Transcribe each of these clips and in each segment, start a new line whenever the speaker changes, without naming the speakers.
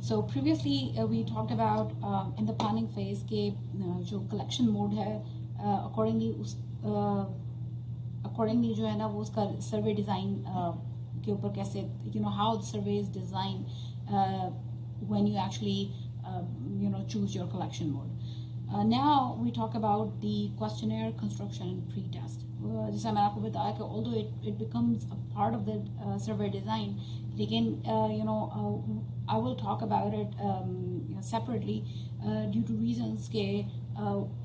So previously we talked about in the planning phase के जो collection mode है accordingly accordingly जो है ना वो उसका survey design के ऊपर कैसे how the survey is designed when you actually choose your collection mode. Now we talk about the questionnaire construction and pre-test. जैसा मैंने आपको बताया कि although it becomes a part of the survey design, लेकिन I will talk about it separately due to reasons के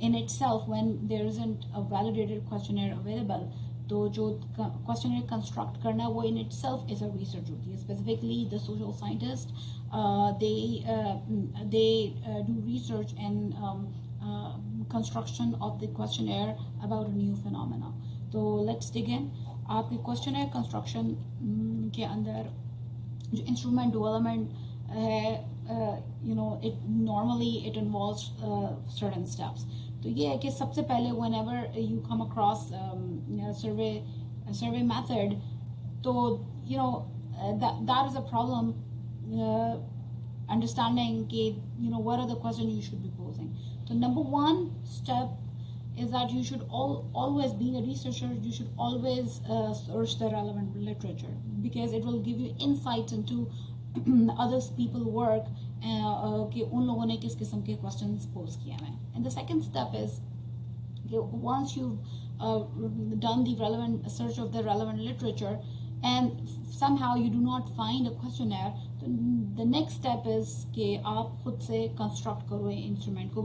in itself when there isn't a validated questionnaire available, तो जो questionnaire construct करना वो in itself is a research होती है. Specifically the social scientists they do research and construction of the questionnaire about a new phenomena. So let's dig in. आपके questionnaire construction के अंदर जो instrument development है it normally it involves certain steps. तो ये है कि सबसे पहले whenever you come across survey method, तो that is a problem understanding कि what are the questions you should be posing. So number one step is that you should always, being a researcher, you should always search the relevant literature because it will give you insights into other people's work कि उन लोगों ने किस किस्म के questions pose किए हैं. And the second step is once you've done the relevant search of the relevant literature and somehow you do not find a questionnaire, the next step is कि आप खुद से construct करो instrument को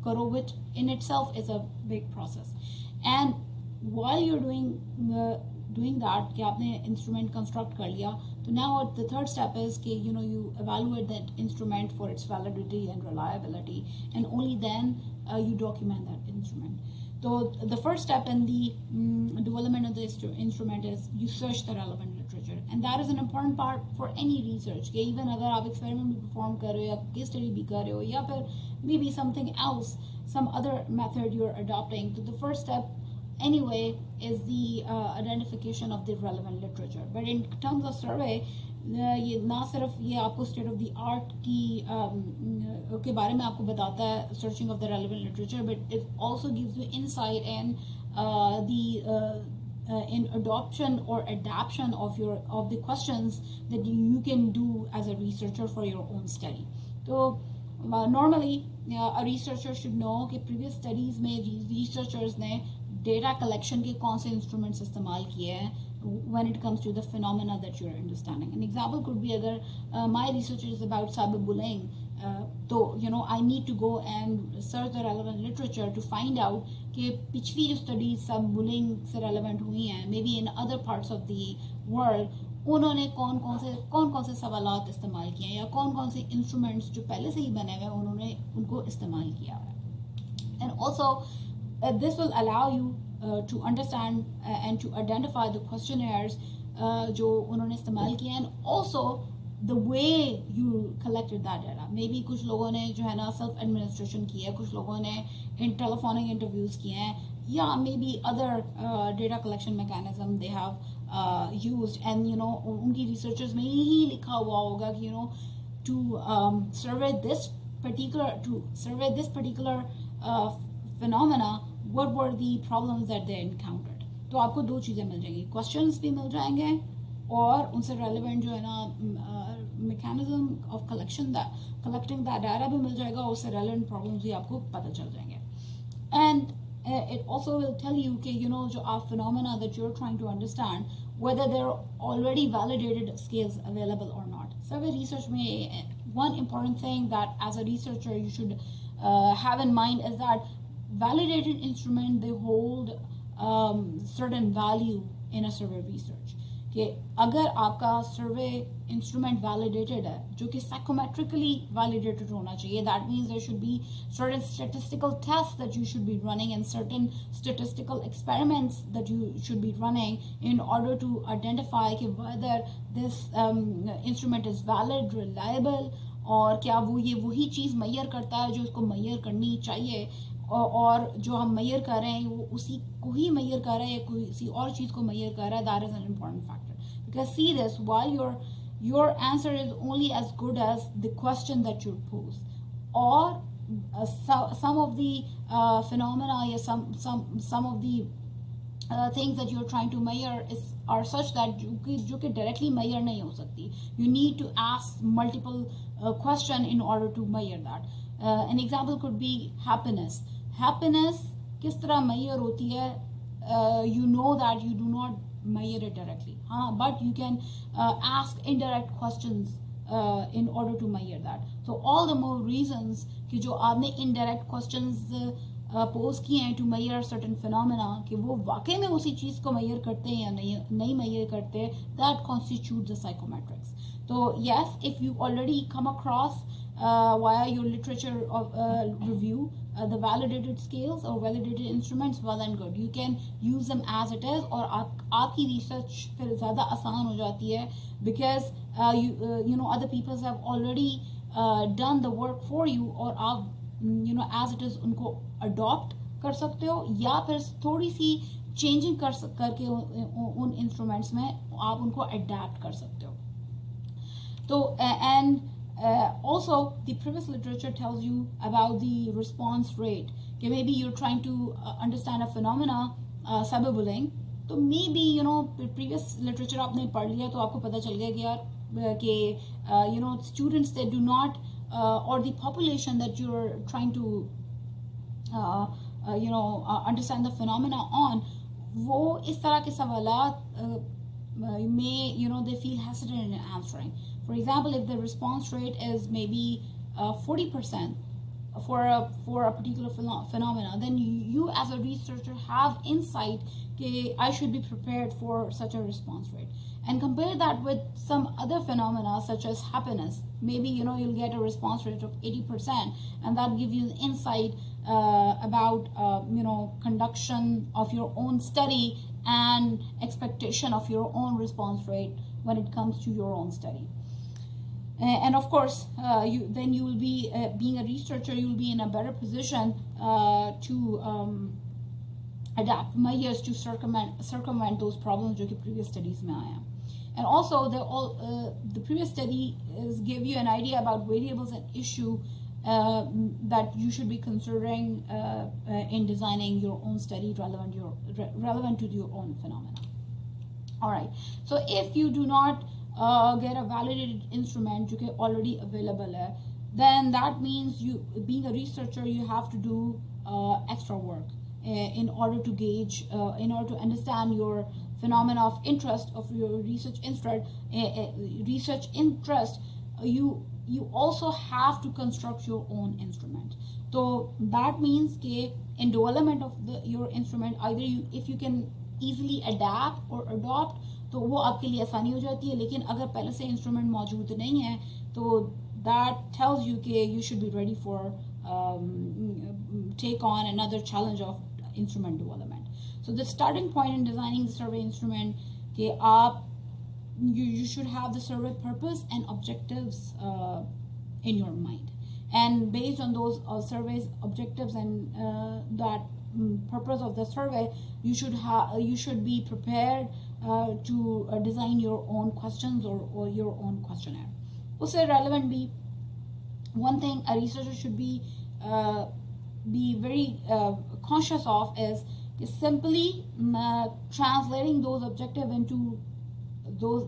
करो, which in itself is a big process. And while you're doing that कि आपने instrument construct कर लिया, so now the third step is कि you evaluate that instrument for its validity and reliability, and only then you document that instrument. So the first step in the development of the instrument is you search the relevant literature, and that is an important part for any research. कि even अगर आप experiment भी perform कर रहे हो या case study भी कर रहे हो या फिर maybe something else, some other method you're adopting. So the first step anyway is the identification of the relevant literature. But in terms of survey, ये ना सिर्फ ये आपको state of the art की के बारे में आपको बताता है searching of the relevant literature, but it also gives you insight and in adoption or adaptation of the questions that you can do as a researcher for your own study. So normally a researcher should know कि previous studies में researchers ने data collection के कौन से instruments इस्तेमाल किए हैं when it comes to the phenomena that you're understanding. An example could be अगर my research is about cyberbullying, तो I need to go and search the relevant literature to find out कि पिछली जो studies cyberbullying से relevant हुई हैं, maybe in other parts of the world, उन्होंने कौन से सवालात इस्तेमाल किए हैं या कौन से instruments जो पहले से ही बने हुए हैं उन्होंने उनको इस्तेमाल किया है. And also this will allow you to understand and to identify the questionnaires जो उन्होंने इस्तेमाल किए हैं, and also the way you collected that data. Maybe कुछ लोगों ने जो है ना self administration किया है, कुछ लोगों ने in telephonic interviews किए हैं, या maybe other data collection mechanism they have used, and उनकी researchers में यही लिखा हुआ होगा कि to survey this particular phenomena, what were the problems that they encountered. तो आपको दो चीज़ें मिल जाएंगी, questions भी मिल जाएंगे और उनसे relevant जो है ना mechanism of collecting that data भी मिल जाएगा और उससे relevant problems भी आपको पता चल जाएंगे. And it also will tell you कि जो आप phenomena that you're trying to understand, whether there are already validated scales available or not. Survey research में one important thing that as a researcher you should have in mind is that validated instrument, they hold certain value in a survey research. कि अगर आपका survey instrument validated है, जो कि psychometrically validated होना चाहिए, that means there should be certain statistical tests that you should be running and certain statistical experiments that you should be running in order to identify कि whether this instrument is valid, reliable, और क्या वो ये वही चीज़ मैयर करता है जो उसको मैयर करनी चाहिए, और जो हम मैयर कर रहे हैं वो उसी को ही मैयर कर रहा है या किसी और चीज़ को मैयर कर रहा है. That is an important factor, because see this while your answer is only as good as the question that you pose, or some of the phenomena, या some of the things that you're trying to measure are such that जो कि directly measure नहीं हो सकती. You need to ask multiple question in order to measure that. An example could be happiness. Happiness किस तरह measure होती है? You know that you do not measure it directly, but you can ask indirect questions in order to measure that. So all the more reasons कि जो आपने indirect questions pose किए हैं to major certain phenomena, कि वो वाकई में उसी चीज़ को मेजर करते हैं या नहीं मेजर करते, दैट कॉन्स्टिट्यूट द साइकोमेट्रिक्स. तो yes, if you already come across via your literature of review the validated scales or validated instruments, well and good, you can use them as it is, और आपकी research फिर ज़्यादा आसान हो जाती है, because you know other people have already done the work for you, और आप as it is उनको अडॉप्ट कर सकते हो, या फिर थोड़ी सी चेंजिंग करके उन इंस्ट्रूमेंट्स में आप उनको अडेप्ट कर सकते हो. तो and also the previous literature tells you about the response rate, कि maybe you're trying to understand a phenomena, cyberbullying, तो maybe previous literature आपने पढ़ लिया तो आपको पता चल गया कि यार कि students that do not or the population that you're trying to understand the phenomena on, वो इस तरह के सवालात में they feel hesitant in answering. For example, if the response rate is maybe 40% for a particular phenomena, then you as a researcher have insight that I should be prepared for such a response rate. And compare that with some other phenomena such as happiness. Maybe you'll get a response rate of 80%, and that gives you an insight about conduction of your own study and expectation of your own response rate when it comes to your own study. And of course, you will be being a researcher, you will be in a better position to adapt measures to circumvent those problems जो कि previous studies में आया. And also the previous study give you an idea about variables and issue that you should be considering in designing your own study relevant to your own phenomena. All right. So if you do not get a validated instrument जो कि already available है, then that means you, being a researcher, you have to do extra work in order to gauge, in order to understand your phenomena of interest, of your research interest. You also have to construct your own instrument. So that means that in development of your instrument, either if you can easily adapt or adopt, तो वो आपके लिए आसानी हो जाती है. लेकिन अगर पहले से इंस्ट्रूमेंट मौजूद नहीं है तो that tells you कि you should be ready for take on another challenge of instrument development. So the starting point in designing the survey instrument कि आप you should have the survey purpose and objectives in your mind, and based on those surveys objectives and that purpose of the survey, you should be prepared to design your own questions or your own questionnaire. Also relevant be one thing a researcher should be very conscious of is simply translating those objectives into those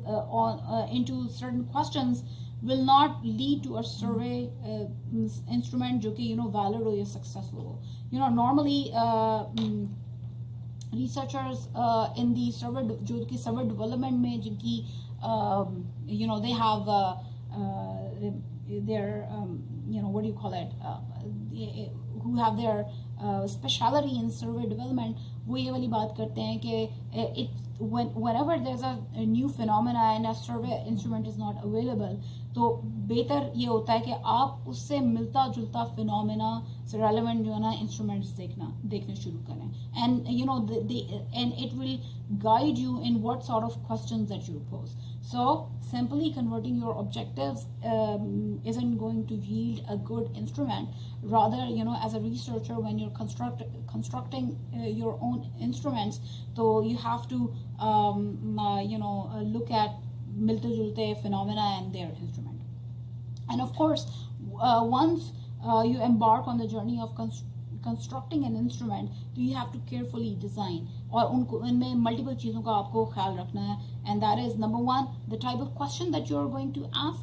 into certain questions will not lead to a survey instrument जो कि valid or successful. Normally researchers in the survey जो कि survey development में जिनकी they have their what do you call it, who have their specialty in survey development, वो ये वाली बात करते हैं कि whenever there's a new phenomena and a survey instrument is not available, तो बेहतर ये होता है कि आप उससे मिलता जुलता phenomena से relevant जो है ना instruments देखने शुरू करें, and and it will guide you in what sort of questions that you pose. So simply converting your objectives isn't going to yield a good instrument. Rather, as a researcher, when you're constructing your own instruments, so you have to look at मिलते जुलते phenomena and their instrument. And of course, once you embark on the journey of constructing an instrument, तो you have to carefully design और उनको इनमें multiple चीज़ों का आपको ख्याल रखना है. And that is number one, the type of question that you are going to ask.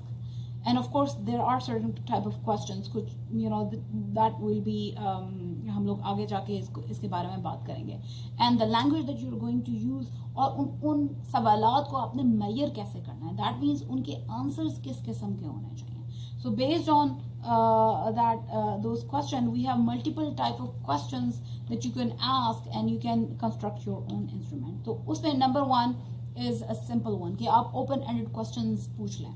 And of course, there are certain type of questions, कुछ that will be हम लोग आगे जाके इसके बारे में बात करेंगे. And the language that you are going to use और उन सवालात को आपने measure कैसे करना है. That means उनके answers किस किस्म के होने चाहिए. So based on those questions, we have multiple type of questions that you can ask and you can construct your own instrument. So उसमें number one is a simple one कि आप open-ended questions पूछ लें.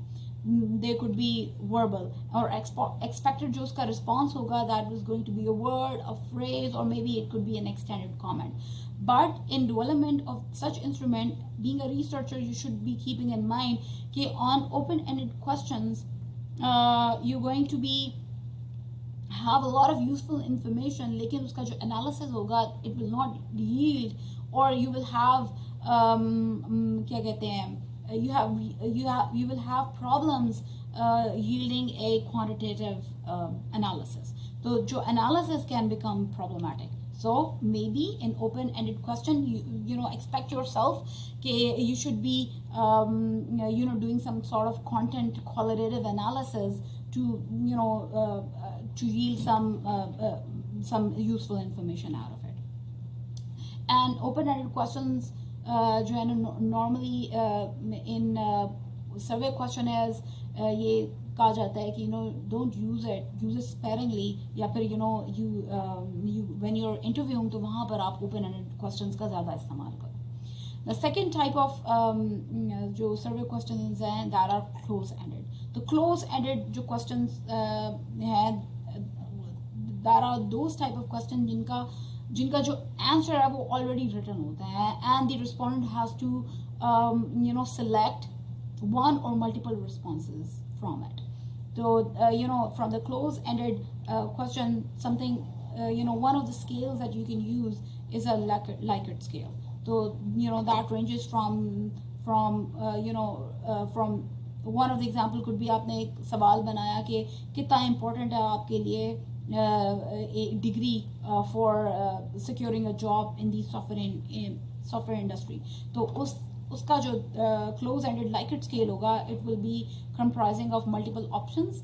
They could be verbal or expected जो उसका response होगा, that was going to be a word, a phrase, or maybe it could be an extended comment. But in development of such instrument, being a researcher, you should be keeping in mind कि on open-ended questions, you're going to be have a lot of useful information, लेकिन उसका जो analysis होगा, it will not yield, or you will have क्या कहते हैं, you will have problems yielding a quantitative analysis. So jo analysis can become problematic. So maybe in open-ended question, you expect yourself you should be doing some sort of content qualitative analysis to to yield some useful information out of it. And open-ended questions जो है ना normally in survey questionnaires ये कहा जाता है कि don't use it sparingly, या फिर you when you're interviewing तो वहाँ पर आप open-ended questions का ज़्यादा इस्तेमाल करो. The second type of जो survey questions हैं, that are close-ended. तो close-ended जो questions हैं, that are those type of questions जिनका जो आंसर है वो ऑलरेडी रिटन होता है, and the respondent has to select one or multiple responses from it. So from the close-ended question, something one of the scales that you can use is a Likert scale. So that ranges from one of the example could be आपने एक सवाल बनाया कि कितना important है आपके लिए a degree for securing a job in the software industry. तो उसका जो close-ended Likert scale होगा, it will be comprising of multiple options,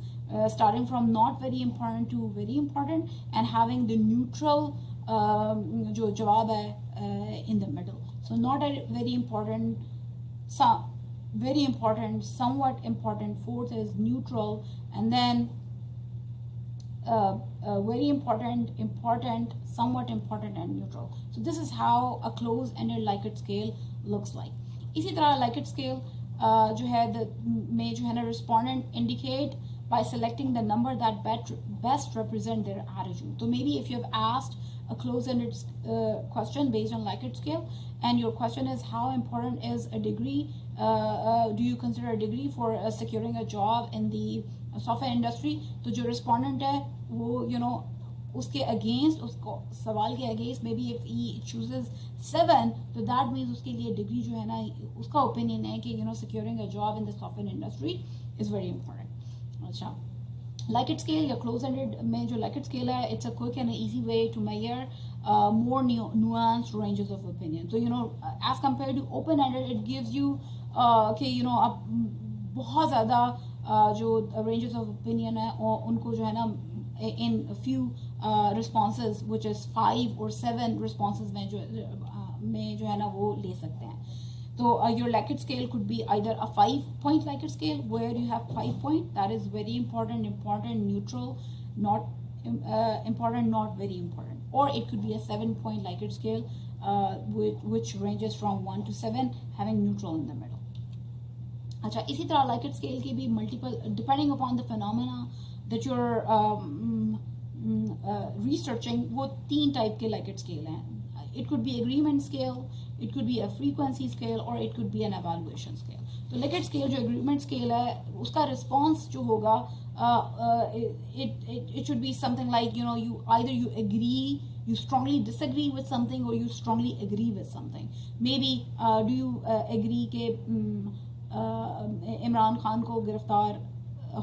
starting from not very important to very important, and having the neutral जो जवाब है in the middle. So not a very important, very important, somewhat important. Fourth is neutral, and then very important, important, somewhat important, and neutral. So this is how a close-ended Likert scale looks like. इसी तरह Likert scale जो है में जो है ना respondent indicate by selecting the number that best represent their attitude. So maybe if you have asked a close-ended question based on Likert scale, and your question is how important is a degree, do you consider a degree for securing a job in the software industry, तो जो respondent है वो उसके against, उसको सवाल के against, maybe if he chooses 7, तो that means उसके लिए degree जो है ना, उसका opinion है कि securing a job in the software industry is very important. अच्छा, Likert scale या close-ended में जो Likert scale है, it's a quick and easy way to measure more nuanced ranges of opinion. So as compared to open-ended, it gives you आप बहुत ज़्यादा जो ranges of opinion है और उनको जो है ना in a few responses, which is 5 or 7 responses में जो है ना वो ले सकते हैं. So your Likert scale could be either a 5-point Likert scale where you have 5 points, that is very important, important, neutral, not important, not very important, or it could be a 7-point Likert scale which ranges from 1 to 7, having neutral in the middle. अच्छा, इसी तरह Likert scale के भी multiple, depending upon the phenomena that you're researching, वो 3 type के Likert scale हैं. It could be agreement scale, it could be a frequency scale, or it could be an evaluation scale. तो Likert scale जो agreement scale है, उसका response जो होगा, it should be something like you either you agree, you strongly disagree with something, or you strongly agree with something. Maybe do you agree के इमरान खान को गिरफ्तार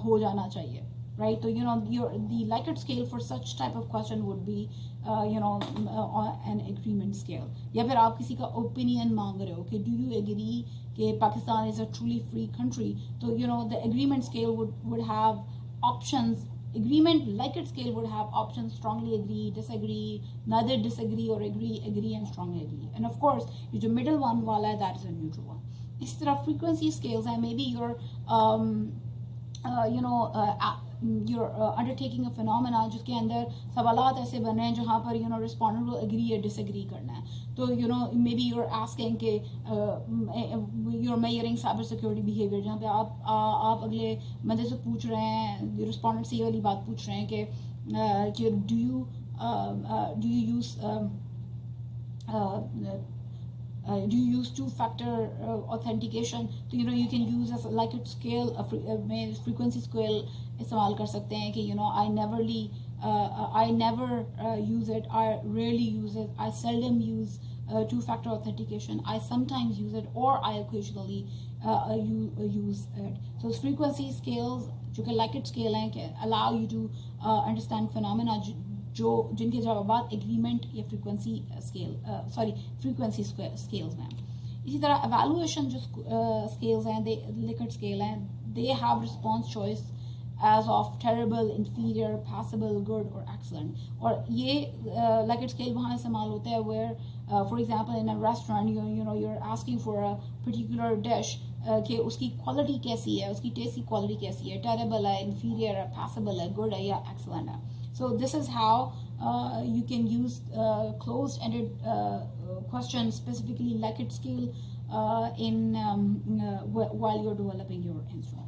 हो जाना चाहिए, right? So the Likert scale for such type of question would be an agreement scale. या फिर आप किसी का opinion मांग रहे हो कि do you agree कि Pakistan is a truly free country? So the agreement scale would have options. Agreement Likert scale would have options: strongly agree, disagree, neither disagree or agree, agree and strongly agree. And of course ये जो middle one वाला है, that is a neutral one. इसी तरह frequency scales हैं, maybe you're you're undertaking a phenomena जिसके अंदर सवालात ऐसे बने हैं जहाँ पर respondent को agree या disagree करना है. तो maybe you're asking कि you're measuring cyber security behavior, जहाँ पे आप अगले बंदे से पूछ रहे हैं, respondent से ये वाली बात पूछ रहे हैं कि do you use do you use two-factor authentication? तो you can use as Likert scale में frequency scale इस्तेमाल कर सकते हैं कि I never use it, I rarely use it, I seldom use two-factor authentication, I sometimes use it, or I occasionally use it. So frequency scales जो कि Likert scale हैं allow you to understand phenomena जो जिनके जवाबात agreement या frequency scales में. इसी तरह evaluation जो स्केल्स हैं, Likert स्केल हैं, they have response choice as of terrible, inferior, passable, good और एक्सलेंट. और ये Likert स्केल वहाँ इस्तेमाल होता है where for example in a restaurant you're asking for a particular dish कि उसकी क्वालिटी कैसी है, उसकी टेस्ट की क्वालिटी कैसी है, टेरेबल है, इंफीरियर है, पैसेबल है, गुड है या एक्सलेंट है. So this is how you can use closed-ended questions, specifically Likert scale, while you're developing your instrument.